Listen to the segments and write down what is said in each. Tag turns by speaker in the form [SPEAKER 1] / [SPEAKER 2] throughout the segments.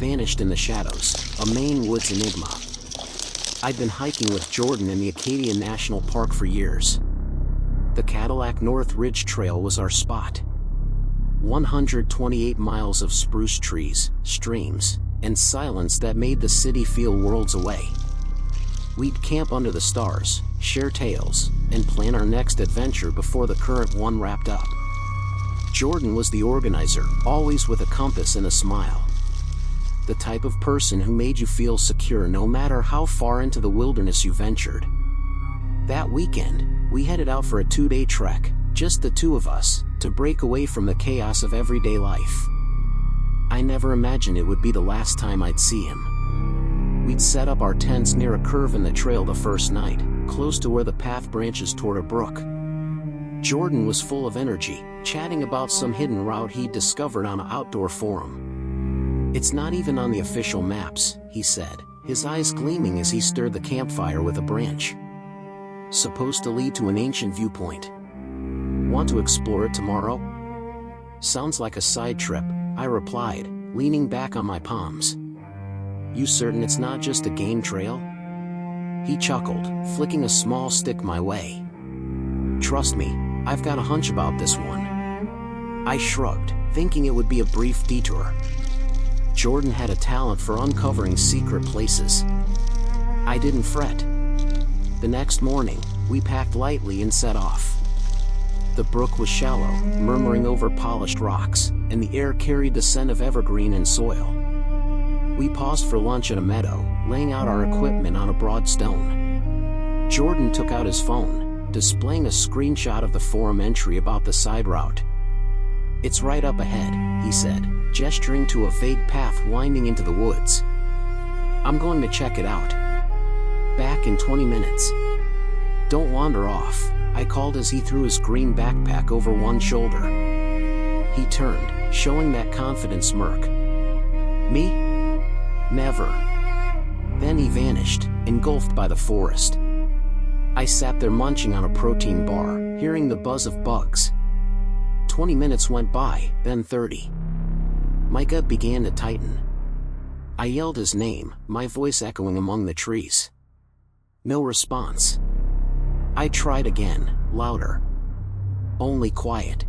[SPEAKER 1] vanished in the shadows, a Maine woods enigma. I'd been hiking with Jordan in the Acadia National Park for years. The Cadillac North Ridge Trail was our spot. 128 miles of spruce trees, streams, and silence that made the city feel worlds away. We'd camp under the stars, share tales, and plan our next adventure before the current one wrapped up. Jordan was the organizer, always with a compass and a smile. The type of person who made you feel secure no matter how far into the wilderness you ventured. That weekend, we headed out for a 2-day trek, just the two of us, to break away from the chaos of everyday life. I never imagined it would be the last time I'd see him. We'd set up our tents near a curve in the trail the first night, close to where the path branches toward a brook. Jordan was full of energy, chatting about some hidden route he'd discovered on an outdoor forum. "It's not even on the official maps," he said, his eyes gleaming as he stirred the campfire with a branch. "Supposed to lead to an ancient viewpoint. Want to explore it tomorrow?" "Sounds like a side trip," I replied, leaning back on my palms. "You certain it's not just a game trail?" He chuckled, flicking a small stick my way. "Trust me, I've got a hunch about this one." I shrugged, thinking it would be a brief detour. Jordan had a talent for uncovering secret places. I didn't fret. The next morning, we packed lightly and set off. The brook was shallow, murmuring over polished rocks, and the air carried the scent of evergreen and soil. We paused for lunch at a meadow, laying out our equipment on a broad stone. Jordan took out his phone, displaying a screenshot of the forum entry about the side route. "It's right up ahead," he said, gesturing to a vague path winding into the woods. "I'm going to check it out. Back in 20 minutes. Don't wander off," I called as he threw his green backpack over one shoulder. He turned, showing that confident smirk. "Me? Never." Then he vanished, engulfed by the forest. I sat there munching on a protein bar, hearing the buzz of bugs. 20 minutes went by, then 30. My gut began to tighten. I yelled his name, my voice echoing among the trees. No response. I tried again, louder. Only quiet.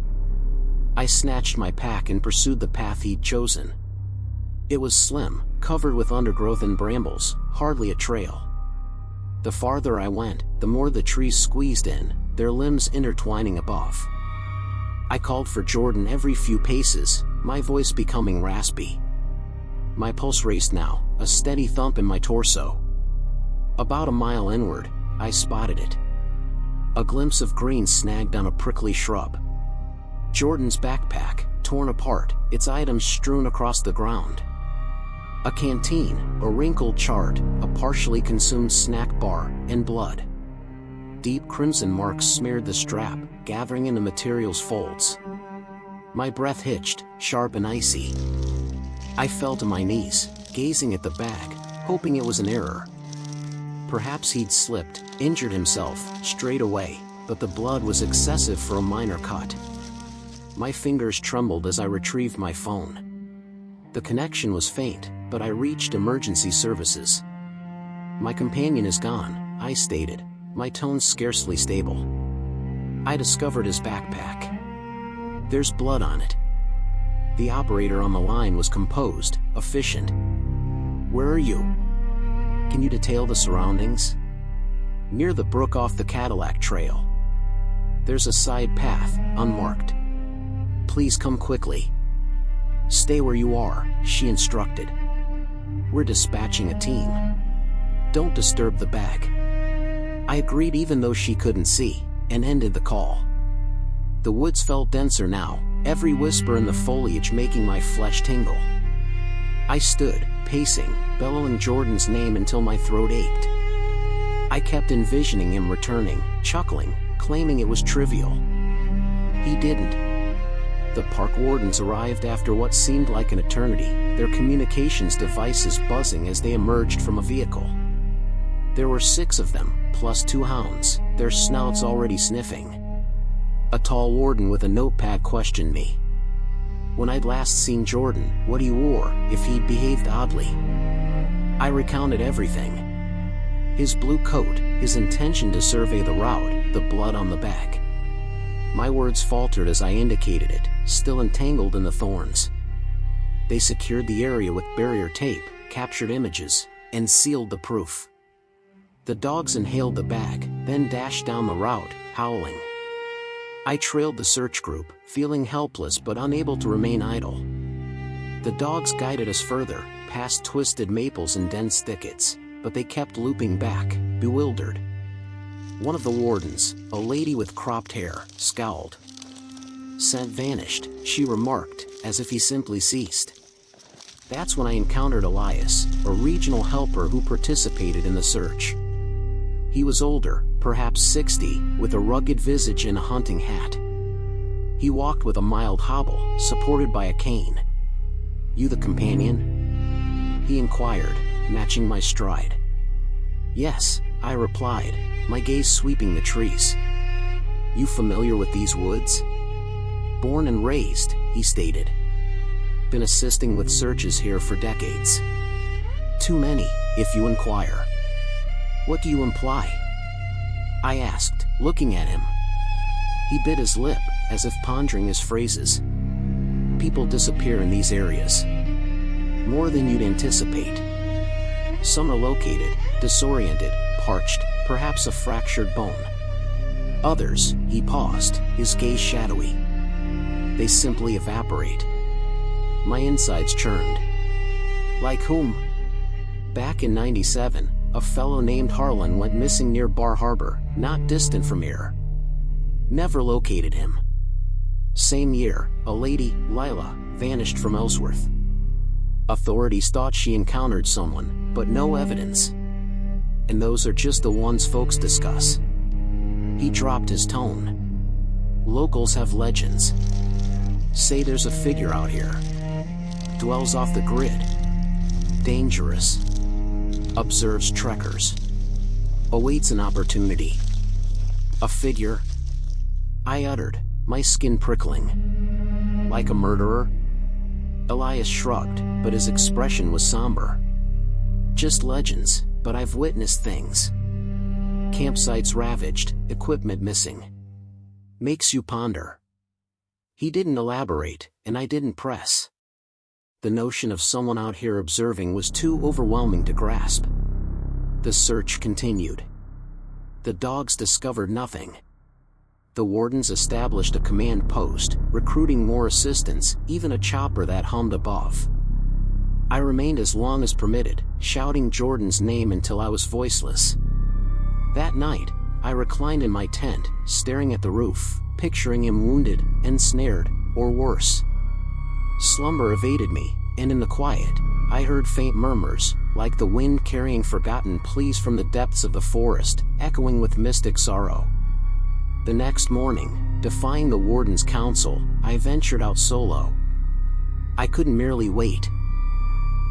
[SPEAKER 1] I snatched my pack and pursued the path he'd chosen. It was slim, covered with undergrowth and brambles, hardly a trail. The farther I went, the more the trees squeezed in, their limbs intertwining above. I called for Jordan every few paces, my voice becoming raspy. My pulse raced now, a steady thump in my torso. About a mile inward, I spotted it. A glimpse of green snagged on a prickly shrub. Jordan's backpack, torn apart, its items strewn across the ground. A canteen, a wrinkled chart, a partially consumed snack bar, and blood. Deep crimson marks smeared the strap, gathering in the material's folds. My breath hitched, sharp and icy. I fell to my knees, gazing at the bag, hoping it was an error. Perhaps he'd slipped, injured himself, strayed away, but the blood was excessive for a minor cut. My fingers trembled as I retrieved my phone. The connection was faint, but I reached emergency services. "My companion is gone," I stated, my tone scarcely stable. I discovered his backpack. "There's blood on it." The operator on the line was composed, efficient. "Where are you? Can you detail the surroundings?" "Near the brook off the Cadillac Trail. There's a side path, unmarked. Please come quickly." "Stay where you are," she instructed. "We're dispatching a team. Don't disturb the bag." I agreed even though she couldn't see, and ended the call. The woods felt denser now, every whisper in the foliage making my flesh tingle. I stood, pacing, bellowing Jordan's name until my throat ached. I kept envisioning him returning, chuckling, claiming it was trivial. He didn't. The park wardens arrived after what seemed like an eternity, their communications devices buzzing as they emerged from a vehicle. There were 6 of them, plus 2 hounds, their snouts already sniffing. A tall warden with a notepad questioned me. when I'd last seen Jordan, what he wore, if he'd behaved oddly. I recounted everything. His blue coat, his intention to survey the route, the blood on the bag. My words faltered as I indicated it, still entangled in the thorns. They secured the area with barrier tape, captured images, and sealed the proof. The dogs inhaled the bag, then dashed down the route, howling. I trailed the search group, feeling helpless but unable to remain idle. The dogs guided us further, past twisted maples and dense thickets, but they kept looping back, bewildered. One of the wardens, a lady with cropped hair, scowled. "Scent vanished," she remarked, as if he simply ceased. That's when I encountered Elias, a regional helper who participated in the search. He was older, perhaps 60, with a rugged visage and a hunting hat. He walked with a mild hobble, supported by a cane. "You the companion?" he inquired, matching my stride. "Yes," I replied, my gaze sweeping the trees. "You familiar with these woods?" "Born and raised," he stated. "Been assisting with searches here for decades." "Too many, if you inquire." "What do you imply?" I asked, looking at him. He bit his lip, as if pondering his phrases. "People disappear in these areas. More than you'd anticipate. Some are located, disoriented, parched, perhaps a fractured bone. Others," he paused, his gaze shadowy. "They simply evaporate." My insides churned. "Like whom?" "Back in '97, a fellow named Harlan went missing near Bar Harbor, not distant from here. Never located him. Same year, a lady, Lila, vanished from Ellsworth. Authorities thought she encountered someone, but no evidence. And those are just the ones folks discuss." He dropped his tone. "Locals have legends. Say there's a figure out here. Dwells off the grid. Dangerous. Observes trekkers. Awaits an opportunity." "A figure?" I uttered, my skin prickling. "Like a murderer?" Elias shrugged, but his expression was somber. "Just legends, but I've witnessed things. Campsites ravaged, equipment missing. Makes you ponder." He didn't elaborate, and I didn't press. The notion of someone out here observing was too overwhelming to grasp. The search continued. The dogs discovered nothing. The wardens established a command post, recruiting more assistants, even a chopper that hummed above. I remained as long as permitted, shouting Jordan's name until I was voiceless. That night, I reclined in my tent, staring at the roof, picturing him wounded, ensnared, or worse. Slumber evaded me, and in the quiet, I heard faint murmurs, like the wind carrying forgotten pleas from the depths of the forest, echoing with mystic sorrow. The next morning, defying the warden's counsel, I ventured out solo. I couldn't merely wait.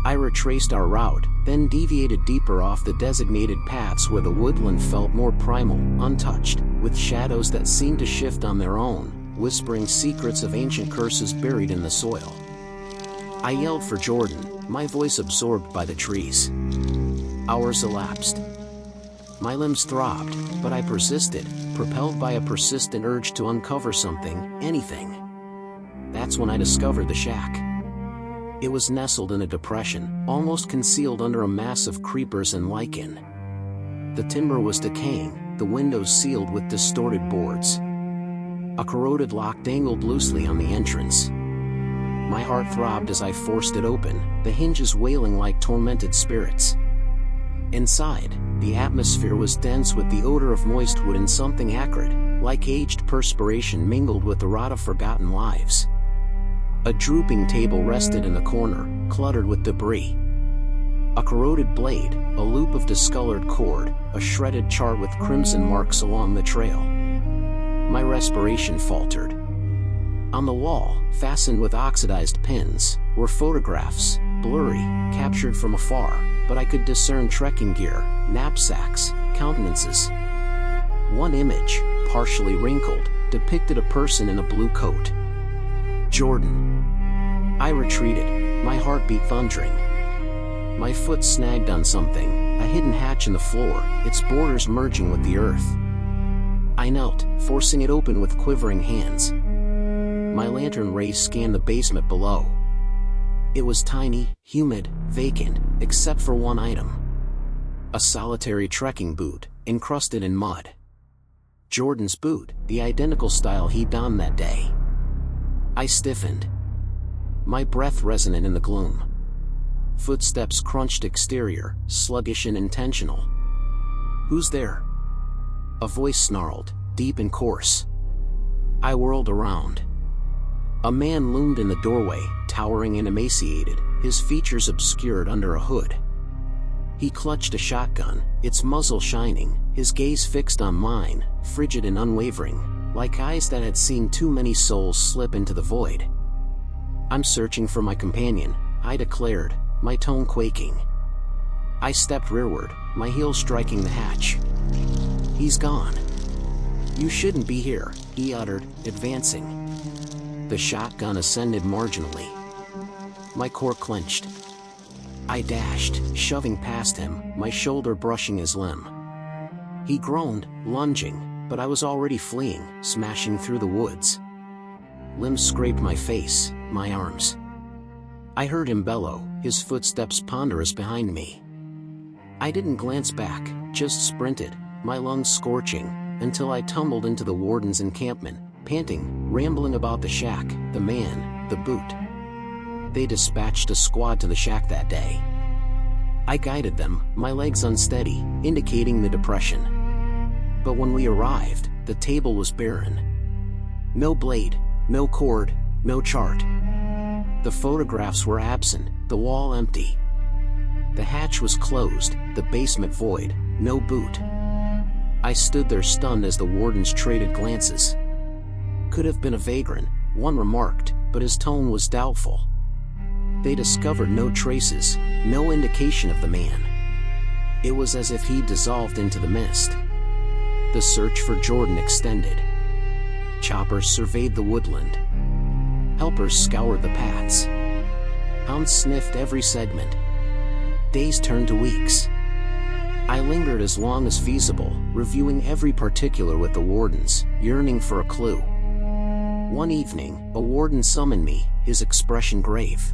[SPEAKER 1] I retraced our route, then deviated deeper off the designated paths where the woodland felt more primal, untouched, with shadows that seemed to shift on their own, whispering secrets of ancient curses buried in the soil. I yelled for Jordan, my voice absorbed by the trees. Hours elapsed. My limbs throbbed, but I persisted, propelled by a persistent urge to uncover something, anything. That's when I discovered the shack. It was nestled in a depression, almost concealed under a mass of creepers and lichen. The timber was decaying, the windows sealed with distorted boards. A corroded lock dangled loosely on the entrance. My heart throbbed as I forced it open, the hinges wailing like tormented spirits. Inside, the atmosphere was dense with the odor of moist wood and something acrid, like aged perspiration mingled with the rot of forgotten lives. A drooping table rested in the corner, cluttered with debris. A corroded blade, a loop of discolored cord, a shredded chart with crimson marks along the trail. My respiration faltered. On the wall, fastened with oxidized pins, were photographs, blurry, captured from afar, but I could discern trekking gear, knapsacks, countenances. One image, partially wrinkled, depicted a person in a blue coat. Jordan. I retreated, my heartbeat thundering. My foot snagged on something, a hidden hatch in the floor, its borders merging with the earth. I knelt, forcing it open with quivering hands. My lantern rays scanned the basement below. It was tiny, humid, vacant, except for one item. A solitary trekking boot, encrusted in mud. Jordan's boot, the identical style he'd donned that day. I stiffened, my breath resonant in the gloom. Footsteps crunched exterior, sluggish and intentional. "Who's there?" A voice snarled, deep and coarse. I whirled around. A man loomed in the doorway, towering and emaciated, his features obscured under a hood. He clutched a shotgun, its muzzle shining, his gaze fixed on mine, frigid and unwavering, like eyes that had seen too many souls slip into the void. "I'm searching for my companion," I declared, my tone quaking. I stepped rearward, my heel striking the hatch. "He's gone." "You shouldn't be here," he uttered, advancing. The shotgun ascended marginally. My core clenched. I dashed, shoving past him, my shoulder brushing his limb. He groaned, lunging, but I was already fleeing, smashing through the woods. Limbs scraped my face, my arms. I heard him bellow, his footsteps ponderous behind me. I didn't glance back, just sprinted, my lungs scorching, until I tumbled into the warden's encampment, panting, rambling about the shack, the man, the boot. They dispatched a squad to the shack that day. I guided them, my legs unsteady, indicating the depression. But when we arrived, the table was barren. No blade, no cord, no chart. The photographs were absent, the wall empty. The hatch was closed, the basement void, no boot. I stood there stunned as the wardens traded glances. "Could have been a vagrant," one remarked, but his tone was doubtful. They discovered no traces, no indication of the man. It was as if he dissolved into the mist. The search for Jordan extended. Choppers surveyed the woodland. Helpers scoured the paths. Hounds sniffed every segment. Days turned to weeks. I lingered as long as feasible, reviewing every particular with the wardens, yearning for a clue. One evening, a warden summoned me, his expression grave.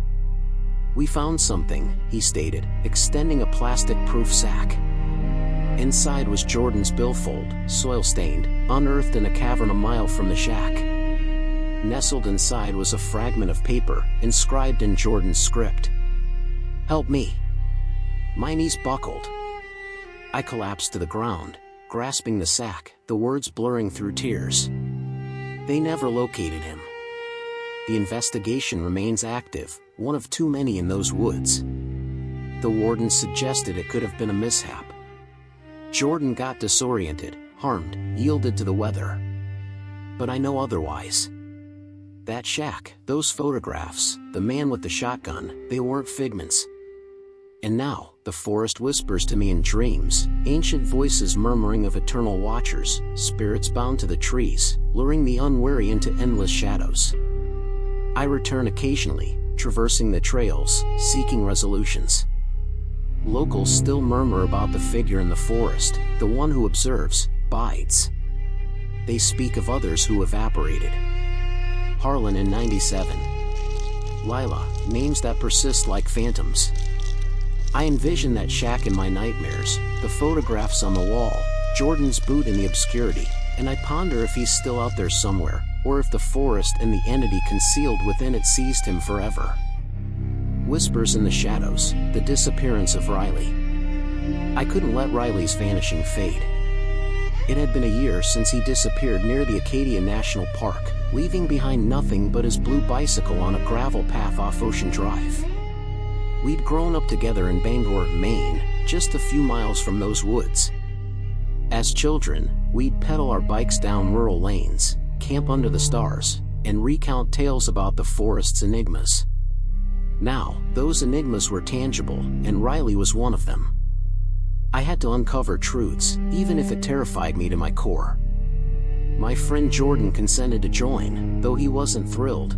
[SPEAKER 1] "We found something," he stated, extending a plastic-proof sack. Inside was Jordan's billfold, soil-stained, unearthed in a cavern a mile from the shack. Nestled inside was a fragment of paper, inscribed in Jordan's script. "Help me." My knees buckled. I collapsed to the ground, grasping the sack, the words blurring through tears. They never located him. The investigation remains active, one of too many in those woods. The warden suggested it could have been a mishap. Jordan got disoriented, harmed, yielded to the weather. But I know otherwise. That shack, those photographs, the man with the shotgun, they weren't figments. And now, the forest whispers to me in dreams, ancient voices murmuring of eternal watchers, spirits bound to the trees, luring the unwary into endless shadows. I return occasionally, traversing the trails, seeking resolutions. Locals still murmur about the figure in the forest, the one who observes, bides. They speak of others who evaporated. Harlan in 97. Lila, names that persist like phantoms. I envision that shack in my nightmares, the photographs on the wall, Jordan's boot in the obscurity, and I ponder if he's still out there somewhere, or if the forest and the entity concealed within it seized him forever. Whispers in the shadows, the disappearance of Riley. I couldn't let Riley's vanishing fade. It had been a year since he disappeared near the Acadia National Park, leaving behind nothing but his blue bicycle on a gravel path off Ocean Drive. We'd grown up together in Bangor, Maine, just a few miles from those woods. As children, we'd pedal our bikes down rural lanes, camp under the stars, and recount tales about the forest's enigmas. Now, those enigmas were tangible, and Riley was one of them. I had to uncover truths, even if it terrified me to my core. My friend Jordan consented to join, though he wasn't thrilled.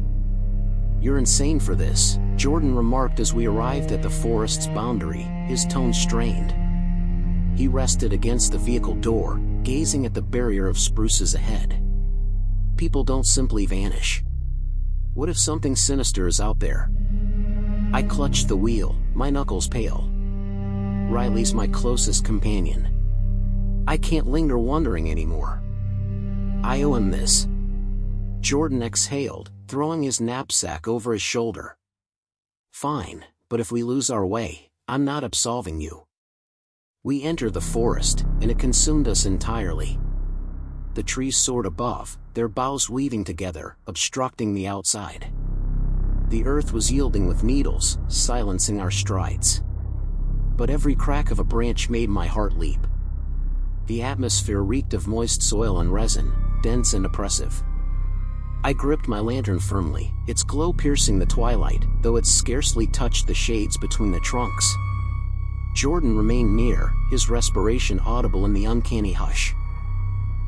[SPEAKER 1] "You're insane for this," Jordan remarked as we arrived at the forest's boundary, his tone strained. He rested against the vehicle door, gazing at the barrier of spruces ahead. "People don't simply vanish. What if something sinister is out there?" I clutched the wheel, my knuckles pale. "Riley's my closest companion. I can't linger wondering anymore. I owe him this." Jordan exhaled, throwing his knapsack over his shoulder. "Fine, but if we lose our way, I'm not absolving you." We entered the forest, and it consumed us entirely. The trees soared above, their boughs weaving together, obstructing the outside. The earth was yielding with needles, silencing our strides. But every crack of a branch made my heart leap. The atmosphere reeked of moist soil and resin, dense and oppressive. I gripped my lantern firmly, its glow piercing the twilight, though it scarcely touched the shades between the trunks. Jordan remained near, his respiration audible in the uncanny hush.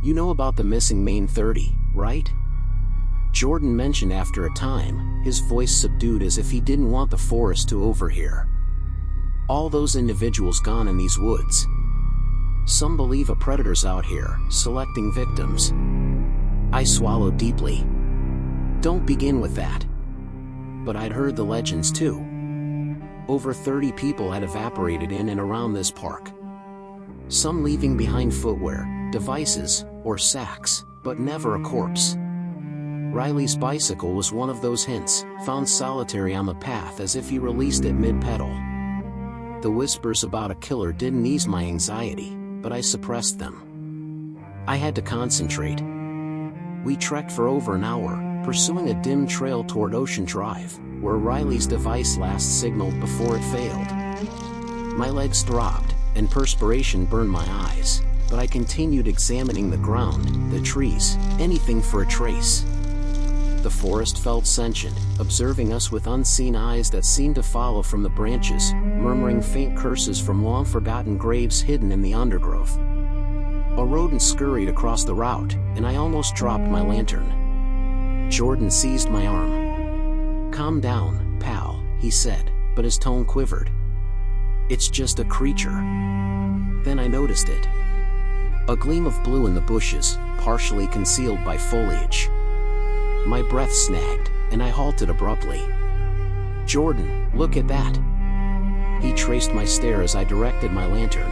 [SPEAKER 1] "You know about the missing Maine 30, right?" Jordan mentioned after a time, his voice subdued as if he didn't want the forest to overhear. "All those individuals gone in these woods. Some believe a predator's out here, selecting victims." I swallowed deeply. "Don't begin with that." But I'd heard the legends too. Over 30 people had evaporated in and around this park. Some leaving behind footwear, devices, or sacks, but never a corpse. Riley's bicycle was one of those hints, found solitary on the path as if he released it mid-pedal. The whispers about a killer didn't ease my anxiety, but I suppressed them. I had to concentrate. We trekked for over an hour, pursuing a dim trail toward Ocean Drive, where Riley's device last signaled before it failed. My legs throbbed, and perspiration burned my eyes, but I continued examining the ground, the trees, anything for a trace. The forest felt sentient, observing us with unseen eyes that seemed to follow from the branches, murmuring faint curses from long-forgotten graves hidden in the undergrowth. A rodent scurried across the route, and I almost dropped my lantern. Jordan seized my arm. "Calm down, pal," he said, but his tone quivered. "It's just a creature." Then I noticed it. A gleam of blue in the bushes, partially concealed by foliage. My breath snagged, and I halted abruptly. "Jordan, look at that." He traced my stare as I directed my lantern.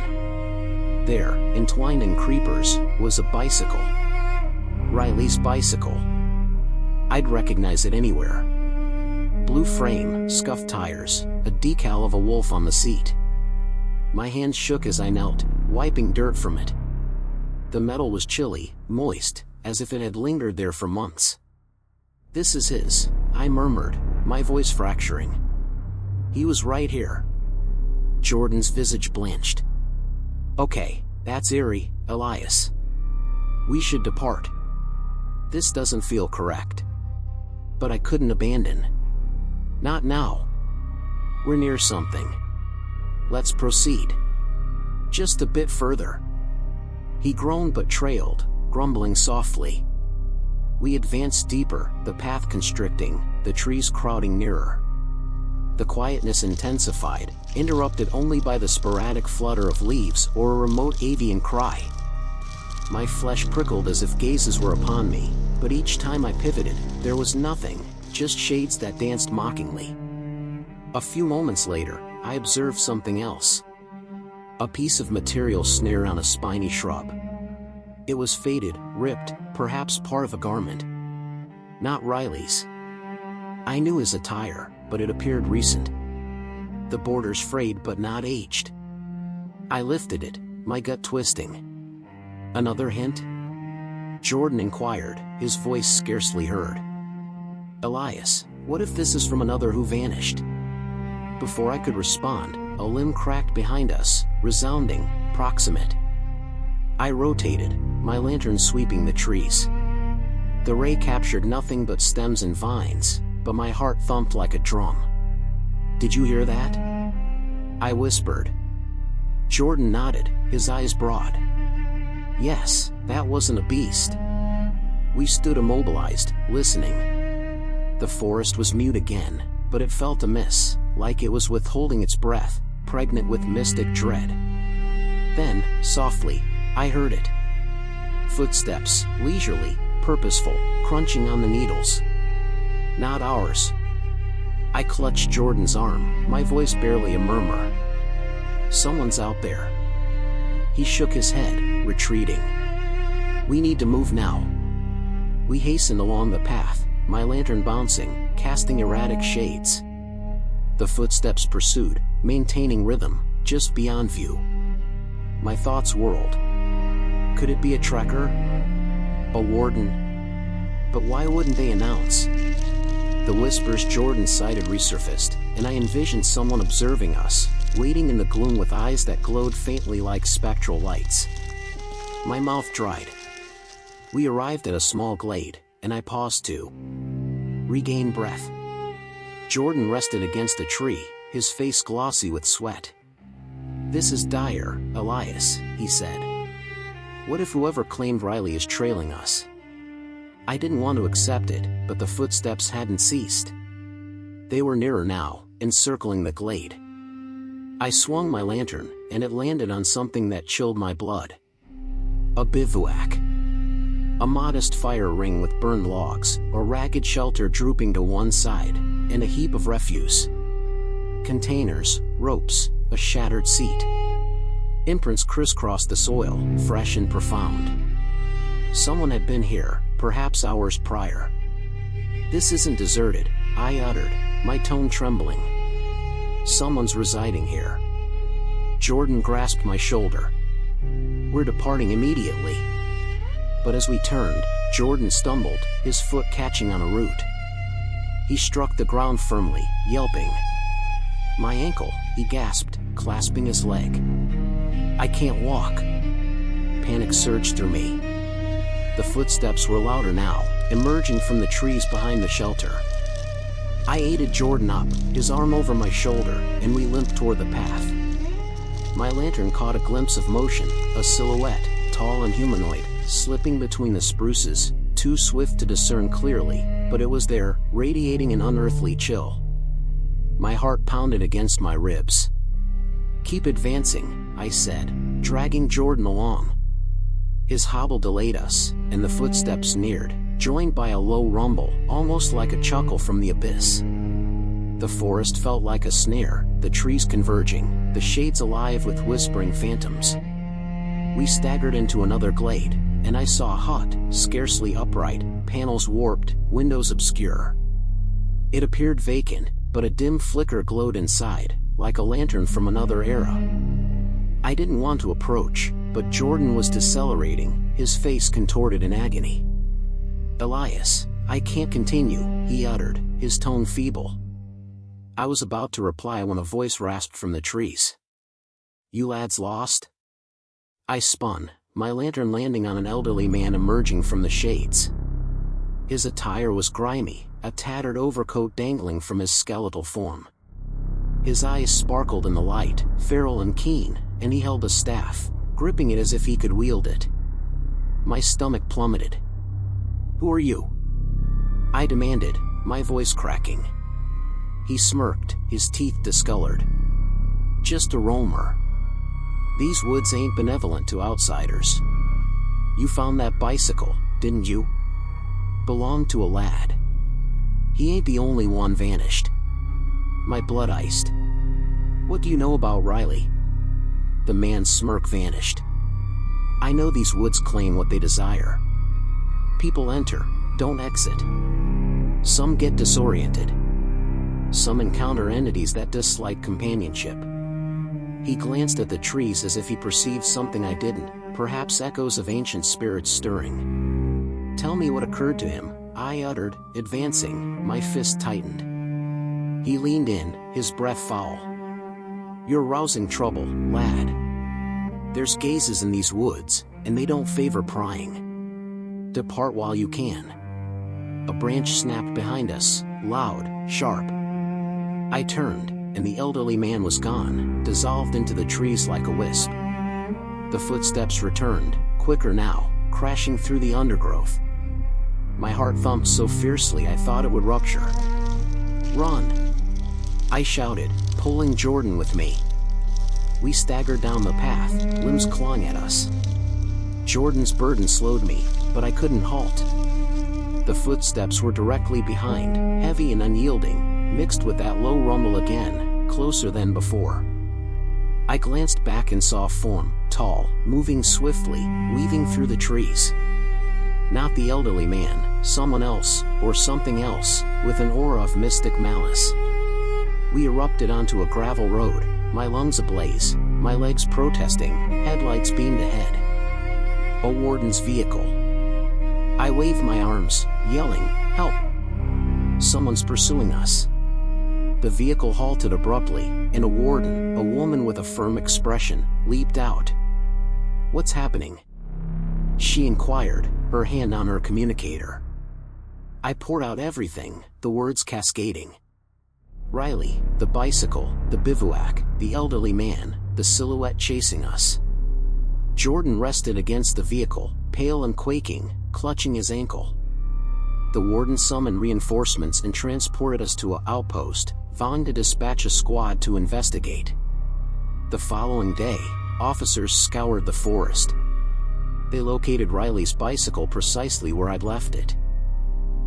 [SPEAKER 1] There, entwined in creepers, was a bicycle. Riley's bicycle. I'd recognize it anywhere. Blue frame, scuffed tires, a decal of a wolf on the seat. My hands shook as I knelt, wiping dirt from it. The metal was chilly, moist, as if it had lingered there for months. "This is his," I murmured, my voice fracturing. "He was right here." Jordan's visage blanched. "Okay, that's eerie, Elias. We should depart. This doesn't feel correct." But I couldn't abandon. "Not now. We're near something. Let's proceed. Just a bit further." He groaned but trailed, grumbling softly. We advanced deeper, the path constricting, the trees crowding nearer. The quietness intensified, interrupted only by the sporadic flutter of leaves or a remote avian cry. My flesh prickled as if gazes were upon me, but each time I pivoted, there was nothing, just shades that danced mockingly. A few moments later, I observed something else. A piece of material snared on a spiny shrub. It was faded, ripped, perhaps part of a garment. Not Riley's. I knew his attire, but it appeared recent. The borders frayed but not aged. I lifted it, my gut twisting. "Another hint?" Jordan inquired, his voice scarcely heard. "Elias, what if this is from another who vanished?" Before I could respond, a limb cracked behind us, resounding, proximate. I rotated, my lantern sweeping the trees. The ray captured nothing but stems and vines, but my heart thumped like a drum. "Did you hear that?" I whispered. Jordan nodded, his eyes broad. "Yes, that wasn't a beast." We stood immobilized, listening. The forest was mute again, but it felt amiss, like it was withholding its breath, pregnant with mystic dread. Then, softly, I heard it. Footsteps, leisurely, purposeful, crunching on the needles. Not ours. I clutched Jordan's arm, my voice barely a murmur. Someone's out there. He shook his head, retreating. We need to move now. We hastened along the path, my lantern bouncing, casting erratic shades. The footsteps pursued, maintaining rhythm, just beyond view. My thoughts whirled. Could it be a trekker? A warden? But why wouldn't they announce? The whispers Jordan cited resurfaced, and I envisioned someone observing us, waiting in the gloom with eyes that glowed faintly like spectral lights. My mouth dried. We arrived at a small glade, and I paused to regain breath. Jordan rested against a tree, his face glossy with sweat. "This is dire, Elias," he said. "What if whoever claimed Riley is trailing us?" I didn't want to accept it, but the footsteps hadn't ceased. They were nearer now, encircling the glade. I swung my lantern, and it landed on something that chilled my blood. A bivouac. A modest fire ring with burned logs, a ragged shelter drooping to one side, and a heap of refuse. Containers, ropes, a shattered seat. Imprints crisscrossed the soil, fresh and profound. Someone had been here, perhaps hours prior. "This isn't deserted," I uttered, my tone trembling. "Someone's residing here." Jordan grasped my shoulder. "We're departing immediately." But as we turned, Jordan stumbled, his foot catching on a root. He struck the ground firmly, yelping. "My ankle," he gasped, clasping his leg. "I can't walk." Panic surged through me. The footsteps were louder now, emerging from the trees behind the shelter. I aided Jordan up, his arm over my shoulder, and we limped toward the path. My lantern caught a glimpse of motion, a silhouette, tall and humanoid, slipping between the spruces, too swift to discern clearly, but it was there, radiating an unearthly chill. My heart pounded against my ribs. "Keep advancing," I said, dragging Jordan along. His hobble delayed us, and the footsteps neared, joined by a low rumble, almost like a chuckle from the abyss. The forest felt like a snare, the trees converging, the shades alive with whispering phantoms. We staggered into another glade, and I saw a hut, scarcely upright, panels warped, windows obscure. It appeared vacant, but a dim flicker glowed inside, like a lantern from another era. I didn't want to approach, but Jordan was decelerating, his face contorted in agony. "Elias, I can't continue," he uttered, his tone feeble. I was about to reply when a voice rasped from the trees. "You lads lost?" I spun, my lantern landing on an elderly man emerging from the shades. His attire was grimy, a tattered overcoat dangling from his skeletal form. His eyes sparkled in the light, feral and keen, and he held a staff, gripping it as if he could wield it. My stomach plummeted. "Who are you?" I demanded, my voice cracking. He smirked, his teeth discolored. "Just a roamer. These woods ain't benevolent to outsiders. You found that bicycle, didn't you? Belonged to a lad. He ain't the only one vanished." My blood iced. "What do you know about Riley?" The man's smirk vanished. "I know these woods claim what they desire. People enter, don't exit. Some get disoriented. Some encounter entities that dislike companionship." He glanced at the trees as if he perceived something I didn't, perhaps echoes of ancient spirits stirring. "Tell me what occurred to him," I uttered, advancing, my fist tightened. He leaned in, his breath foul. "You're rousing trouble, lad. There's gazes in these woods, and they don't favor prying. Depart while you can." A branch snapped behind us, loud, sharp. I turned, and the elderly man was gone, dissolved into the trees like a wisp. The footsteps returned, quicker now, crashing through the undergrowth. My heart thumped so fiercely I thought it would rupture. "Run!" I shouted, pulling Jordan with me. We staggered down the path, limbs clawing at us. Jordan's burden slowed me, but I couldn't halt. The footsteps were directly behind, heavy and unyielding, mixed with that low rumble again, closer than before. I glanced back and saw a form, tall, moving swiftly, weaving through the trees. Not the elderly man, someone else, or something else, with an aura of mystic malice. We erupted onto a gravel road, my lungs ablaze, my legs protesting, headlights beamed ahead. A warden's vehicle. I waved my arms, yelling, "Help! Someone's pursuing us." The vehicle halted abruptly, and a warden, a woman with a firm expression, leaped out. "What's happening?" she inquired, her hand on her communicator. I poured out everything, the words cascading. Riley, the bicycle, the bivouac, the elderly man, the silhouette chasing us. Jordan rested against the vehicle, pale and quaking, clutching his ankle. The warden summoned reinforcements and transported us to an outpost, vowing to dispatch a squad to investigate. The following day, officers scoured the forest. They located Riley's bicycle precisely where I'd left it.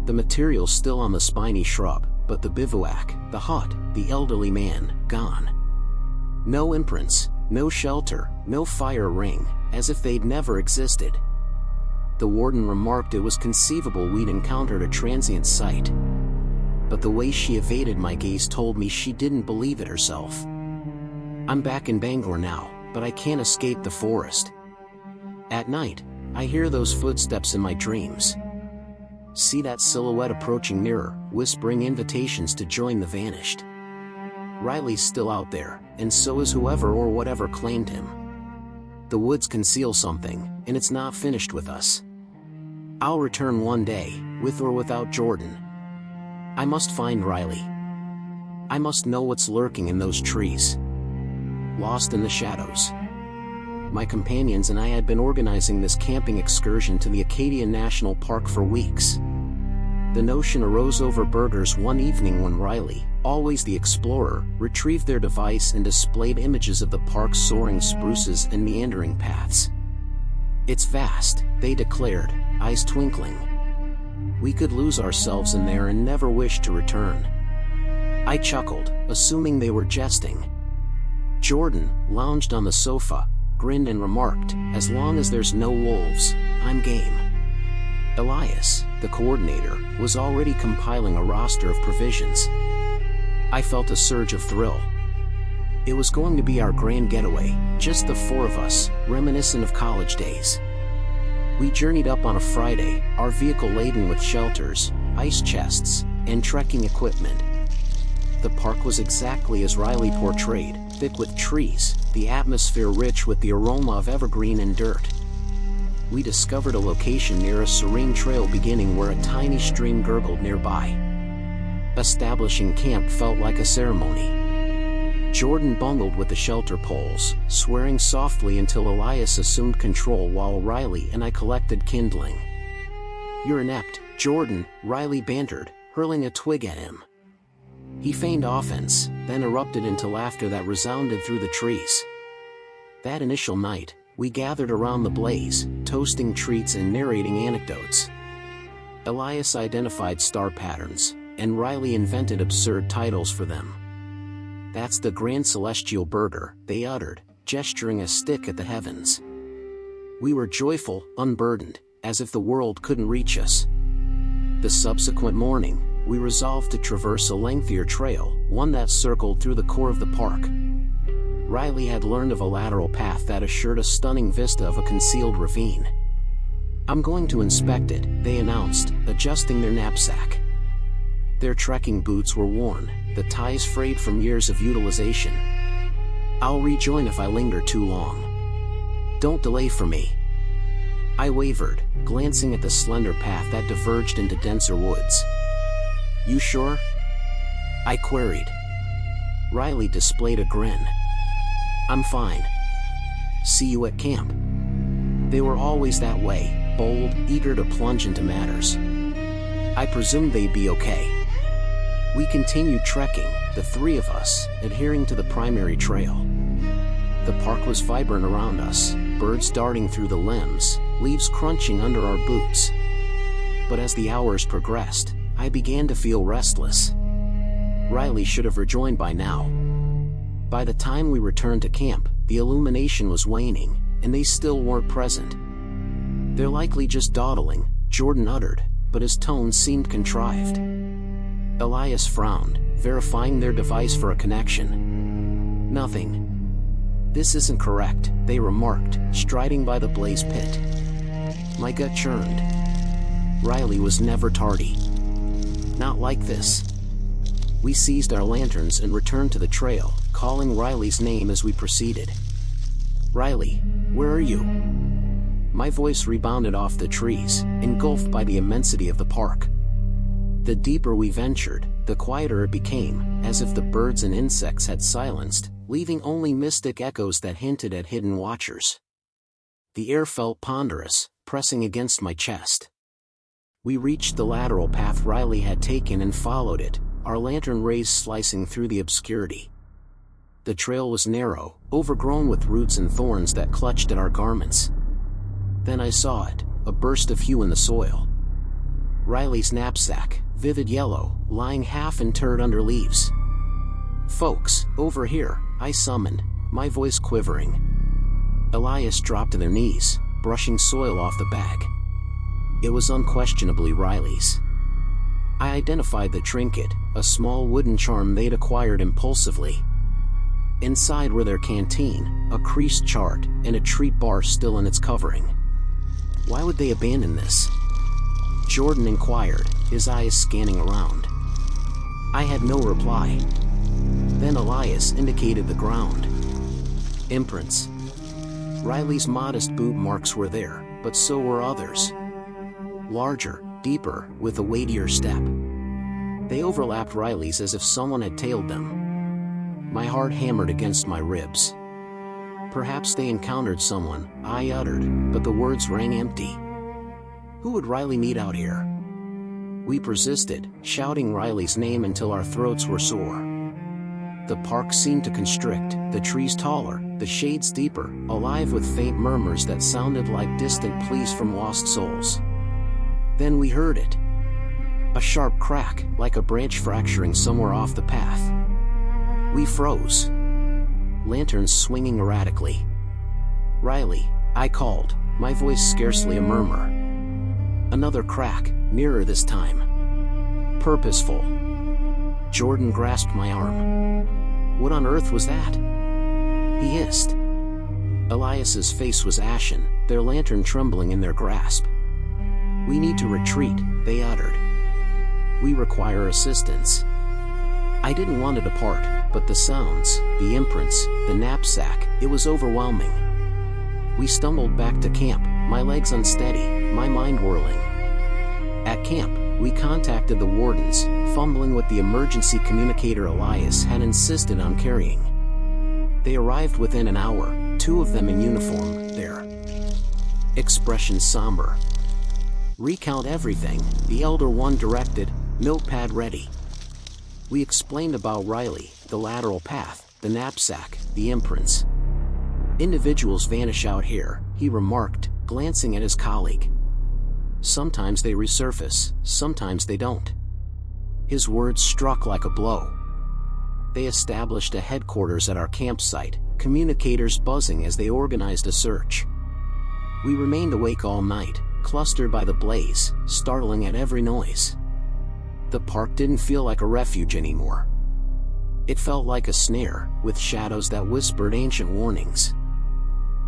[SPEAKER 1] The material's still on the spiny shrub, but the bivouac, the hut, the elderly man, gone. No imprints, no shelter, no fire ring, as if they'd never existed. The warden remarked it was conceivable we'd encountered a transient sight. But the way she evaded my gaze told me she didn't believe it herself. I'm back in Bangor now, but I can't escape the forest. At night, I hear those footsteps in my dreams. See that silhouette approaching nearer, whispering invitations to join the vanished. Riley's still out there, and so is whoever or whatever claimed him. The woods conceal something, and it's not finished with us. I'll return one day, with or without Jordan. I must find Riley. I must know what's lurking in those trees. Lost in the shadows. My companions and I had been organizing this camping excursion to the Acadia National Park for weeks. The notion arose over burgers one evening when Riley, always the explorer, retrieved their device and displayed images of the park's soaring spruces and meandering paths. "It's vast," they declared, eyes twinkling. We could lose ourselves in there and never wish to return. I chuckled, assuming they were jesting. Jordan lounged on the sofa, grinned and remarked, "As long as there's no wolves, I'm game." Elias, the coordinator, was already compiling a roster of provisions. I felt a surge of thrill. It was going to be our grand getaway, just the four of us, reminiscent of college days. We journeyed up on a Friday, our vehicle laden with shelters, ice chests, and trekking equipment. The park was exactly as Riley portrayed, thick with trees, the atmosphere rich with the aroma of evergreen and dirt. We discovered a location near a serene trail beginning where a tiny stream gurgled nearby. Establishing camp felt like a ceremony. Jordan bungled with the shelter poles, swearing softly until Elias assumed control while Riley and I collected kindling. "You're inept, Jordan," Riley bantered, hurling a twig at him. He feigned offense, then erupted into laughter that resounded through the trees. That initial night, we gathered around the blaze, toasting treats and narrating anecdotes. Elias identified star patterns, and Riley invented absurd titles for them. "That's the Grand Celestial Burger," they uttered, gesturing a stick at the heavens. We were joyful, unburdened, as if the world couldn't reach us. The subsequent morning, we resolved to traverse a lengthier trail, one that circled through the core of the park. Riley had learned of a lateral path that assured a stunning vista of a concealed ravine. "I'm going to inspect it," they announced, adjusting their knapsack. Their trekking boots were worn, the ties frayed from years of utilization. "I'll rejoin if I linger too long. Don't delay for me." I wavered, glancing at the slender path that diverged into denser woods. "You sure?" I queried. Riley displayed a grin. "I'm fine. See you at camp." They were always that way, bold, eager to plunge into matters. I presumed they'd be okay. We continued trekking, the three of us, adhering to the primary trail. The park was vibrant around us, birds darting through the limbs, leaves crunching under our boots. But as the hours progressed, I began to feel restless. Riley should have rejoined by now. By the time we returned to camp, the illumination was waning, and they still weren't present. "They're likely just dawdling," Jordan uttered, but his tone seemed contrived. Elias frowned, verifying their device for a connection. "Nothing. This isn't correct," they remarked, striding by the blaze pit. My gut churned. Riley was never tardy. Not like this. We seized our lanterns and returned to the trail, calling Riley's name as we proceeded. "Riley, where are you?" My voice rebounded off the trees, engulfed by the immensity of the park. The deeper we ventured, the quieter it became, as if the birds and insects had silenced, leaving only mystic echoes that hinted at hidden watchers. The air felt ponderous, pressing against my chest. We reached the lateral path Riley had taken and followed it, our lantern rays slicing through the obscurity. The trail was narrow, overgrown with roots and thorns that clutched at our garments. Then I saw it, a burst of hue in the soil. Riley's knapsack, vivid yellow, lying half interred under leaves. "Folks, over here," I summoned, my voice quivering. Elias dropped to their knees, brushing soil off the bag. It was unquestionably Riley's. I identified the trinket, a small wooden charm they'd acquired impulsively. Inside were their canteen, a creased chart, and a treat bar still in its covering. Why would they abandon this? Jordan inquired, his eyes scanning around. I had no reply. Then Elias indicated the ground. Imprints. Riley's modest boot marks were there, but so were others. Larger, deeper, with a weightier step. They overlapped Riley's as if someone had tailed them. My heart hammered against my ribs. Perhaps they encountered someone, I uttered, but the words rang empty. Who would Riley meet out here? We persisted, shouting Riley's name until our throats were sore. The park seemed to constrict, the trees taller, the shades deeper, alive with faint murmurs that sounded like distant pleas from lost souls. Then we heard it. A sharp crack, like a branch fracturing somewhere off the path. We froze. Lanterns swinging erratically. "Riley," I called, my voice scarcely a murmur. Another crack, nearer this time. Purposeful. Jordan grasped my arm. "What on earth was that?" he hissed. Elias's face was ashen, their lantern trembling in their grasp. "We need to retreat," they uttered. "We require assistance." I didn't want to depart, but the sounds, the imprints, the knapsack, it was overwhelming. We stumbled back to camp, my legs unsteady, my mind whirling. At camp, we contacted the wardens, fumbling with the emergency communicator Elias had insisted on carrying. They arrived within an hour, two of them in uniform, their expressions somber. "Recount everything," the elder one directed, notepad ready. We explained about Riley, the lateral path, the knapsack, the imprints. "Individuals vanish out here," he remarked, glancing at his colleague. "Sometimes they resurface, sometimes they don't." His words struck like a blow. They established a headquarters at our campsite, communicators buzzing as they organized a search. We remained awake all night, clustered by the blaze, startling at every noise. The park didn't feel like a refuge anymore. It felt like a snare, with shadows that whispered ancient warnings.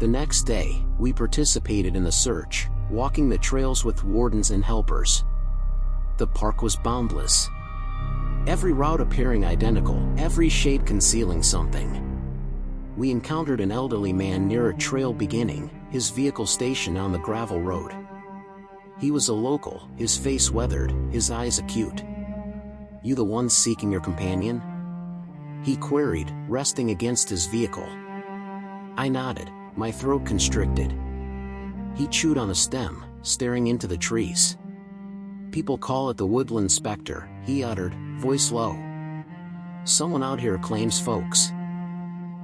[SPEAKER 1] The next day, we participated in the search, walking the trails with wardens and helpers. The park was boundless. Every route appearing identical, every shade concealing something. We encountered an elderly man near a trail beginning, his vehicle stationed on the gravel road. He was a local, his face weathered, his eyes acute. "You the one seeking your companion?" he queried, resting against his vehicle. I nodded, my throat constricted. He chewed on a stem, staring into the trees. people call it the woodland specter," he uttered, voice low. "Someone out here claims folks.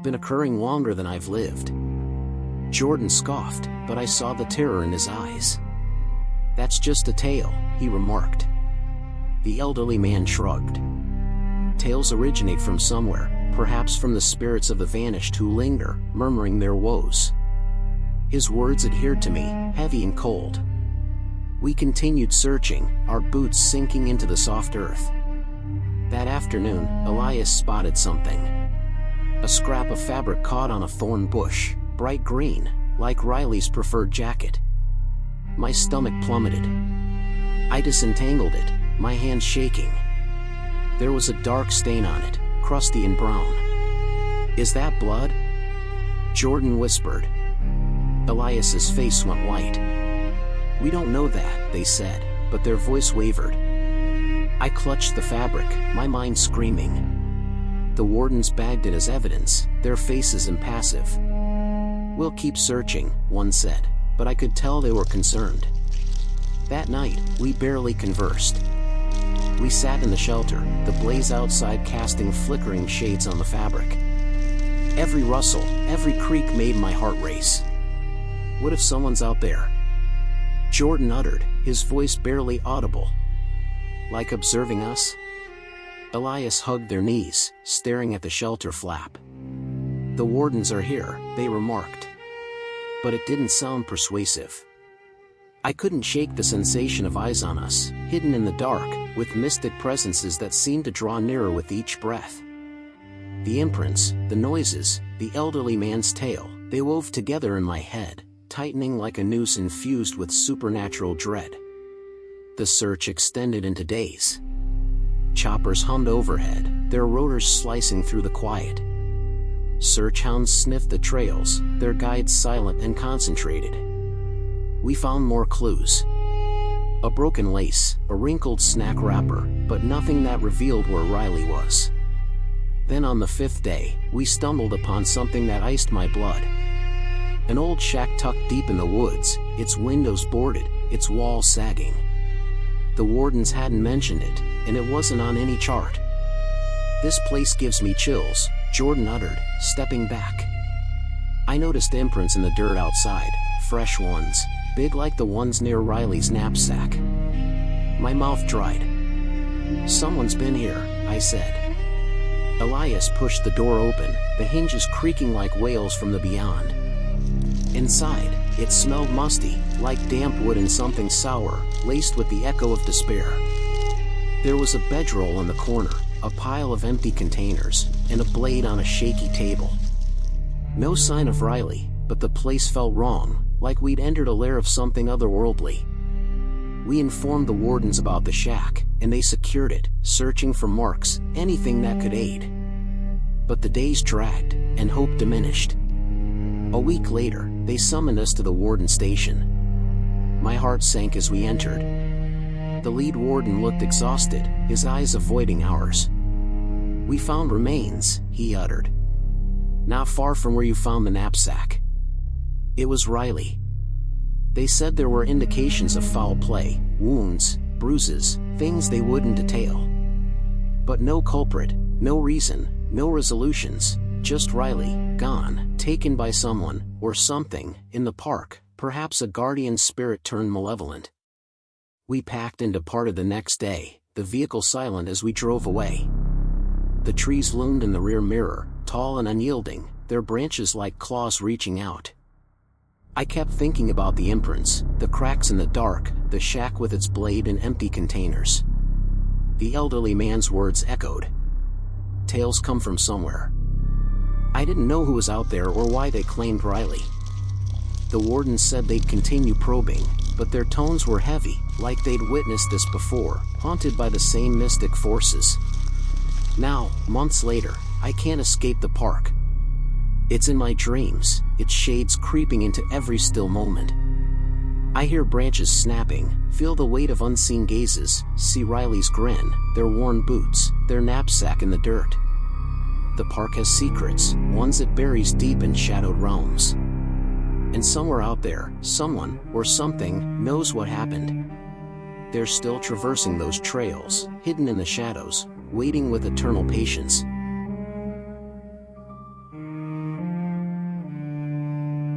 [SPEAKER 1] Been occurring longer than I've lived." Jordan scoffed, but I saw the terror in his eyes. "That's just a tale," he remarked. The elderly man shrugged. "Tales originate from somewhere, perhaps from the spirits of the vanished who linger, murmuring their woes." His words adhered to me, heavy and cold. We continued searching, our boots sinking into the soft earth. That afternoon, Elias spotted something. A scrap of fabric caught on a thorn bush, bright green, like Riley's preferred jacket. My stomach plummeted. I disentangled it, my hand shaking. There was a dark stain on it, crusty and brown. "Is that blood?" Jordan whispered. Elias's face went white. "We don't know that," they said, but their voice wavered. I clutched the fabric, my mind screaming. The wardens bagged it as evidence, their faces impassive. "We'll keep searching," one said, but I could tell they were concerned. That night, we barely conversed. We sat in the shelter, the blaze outside casting flickering shades on the fabric. Every rustle, every creak made my heart race. "What if someone's out there?" Jordan uttered, his voice barely audible. "Like observing us?" Elias hugged their knees, staring at the shelter flap. "The wardens are here," they remarked. But it didn't sound persuasive. I couldn't shake the sensation of eyes on us, hidden in the dark, with mystic presences that seemed to draw nearer with each breath. The imprints, the noises, the elderly man's tale, they wove together in my head, tightening like a noose infused with supernatural dread. The search extended into days. Choppers hummed overhead, their rotors slicing through the quiet. Search hounds sniffed the trails, their guides silent and concentrated. We found more clues. A broken lace, a wrinkled snack wrapper, but nothing that revealed where Riley was. Then on the 5th day, we stumbled upon something that iced my blood. An old shack tucked deep in the woods, its windows boarded, its walls sagging. The wardens hadn't mentioned it, and it wasn't on any chart. "This place gives me chills," Jordan uttered, stepping back. I noticed imprints in the dirt outside, fresh ones, big like the ones near Riley's knapsack. My mouth dried. "Someone's been here," I said. Elias pushed the door open, the hinges creaking like wails from the beyond. Inside, it smelled musty, like damp wood and something sour, laced with the echo of despair. There was a bedroll in the corner, a pile of empty containers, and a blade on a shaky table. No sign of Riley, but the place felt wrong, like we'd entered a lair of something otherworldly. We informed the wardens about the shack, and they secured it, searching for marks, anything that could aid. But the days dragged, and hope diminished. A week later, they summoned us to the warden station. My heart sank as we entered. The lead warden looked exhausted, his eyes avoiding ours. "We found remains," he uttered. "Not far from where you found the knapsack." It was Riley. They said there were indications of foul play, wounds, bruises, things they wouldn't detail. But no culprit, no reason, no resolutions, just Riley, gone, taken by someone, or something, in the park, perhaps a guardian spirit turned malevolent. We packed and departed the next day, the vehicle silent as we drove away. The trees loomed in the rear mirror, tall and unyielding, their branches like claws reaching out. I kept thinking about the imprints, the cracks in the dark, the shack with its blade and empty containers. The elderly man's words echoed. Tales come from somewhere. I didn't know who was out there or why they claimed Riley. The wardens said they'd continue probing, but their tones were heavy, like they'd witnessed this before, haunted by the same mystic forces. Now, months later, I can't escape the park. It's in my dreams, its shades creeping into every still moment. I hear branches snapping, feel the weight of unseen gazes, see Riley's grin, their worn boots, their knapsack in the dirt. The park has secrets, ones it buries deep in shadowed realms. And somewhere out there, someone, or something, knows what happened. they're still traversing those trails, hidden in the shadows, waiting with eternal patience.